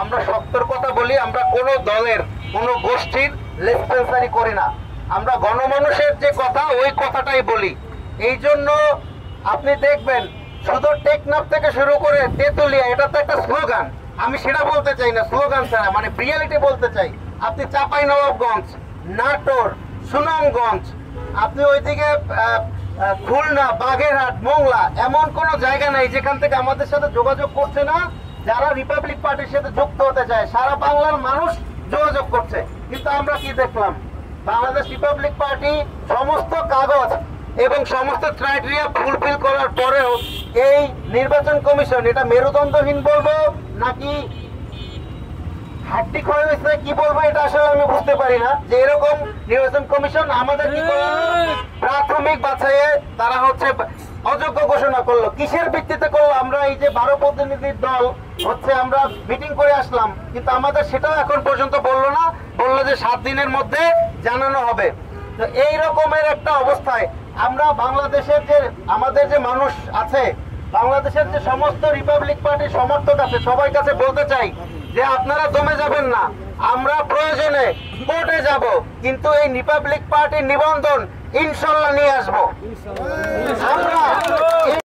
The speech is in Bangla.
আমরা সত্যর কথা বলি। আমরা কোনো দলের কোনো গোষ্ঠীর লেসপেন্সারি করি না। আমরা গণমানুষের যে কথা ওই কথাটাই বলি। এই জন্য আপনি দেখবেন শুধু টেকনাফ থেকে শুরু করে তেতুলিয়া, এটা তো একটা স্লোগান। আমি সেটা বলতে চাই না স্লোগান ছাড়া, মানে রিয়ালিটি বলতে চাই। আপনি চাঁপাইনবাবগঞ্জ, নাটোর, সুনামগঞ্জ, আপনি ওইদিকে খুলনা, বাগেরহাট, মোংলা, এমন কোনো জায়গা নাই যেখান থেকে আমাদের সাথে যোগাযোগ করছে না যারা রিপাবলিক পার্টির সাথে যুক্ত হতে চায়। সারা বাংলার মানুষ যোগাযোগ করছে। কিন্তু আমরা কি দেখলাম, বাংলাদেশ রিপাবলিক পার্টি সমস্ত কাগজ এবং সমস্ত ক্রাইটেরিয়া ফুলফিল করার পরেও এই নির্বাচন কমিশন এটা মেরুদণ্ডহীন বলবো নাকি হাড্ডি ক্ষয় হয়েছে কি বলবো, এটা আসলে আমি বুঝতে পারি না। যে এরকম নির্বাচন কমিশন আমাদের কি প্রাথমিক বাছাইয়ে তারা হচ্ছে অযোগ্য ঘোষণা করলো। কিসের ভিত্তিতে করলো? আমরা এই যে 12 প্রতিনিধির দল হচ্ছে আমরা মিটিং করে আসলাম, কিন্তু আমাদের সেটাও এখন পর্যন্ত বললো না। বললো যে 7 দিনের মধ্যে জানানো হবে। তো এই রকমের একটা অবস্থায় আমরা বাংলাদেশের যে আমাদের যে মানুষ আছে, বাংলাদেশের যে সমস্ত রিপাবলিক পার্টির সমর্থক আছে, সবার কাছে বলতে চাই যে আপনারা দমে যাবেন না। আমরা প্রয়োজনে কোর্টে যাব, কিন্তু এই রিপাবলিক পার্টির নিবন্ধন ইনশাল্লাহ নিয়ে আসবো আমরা।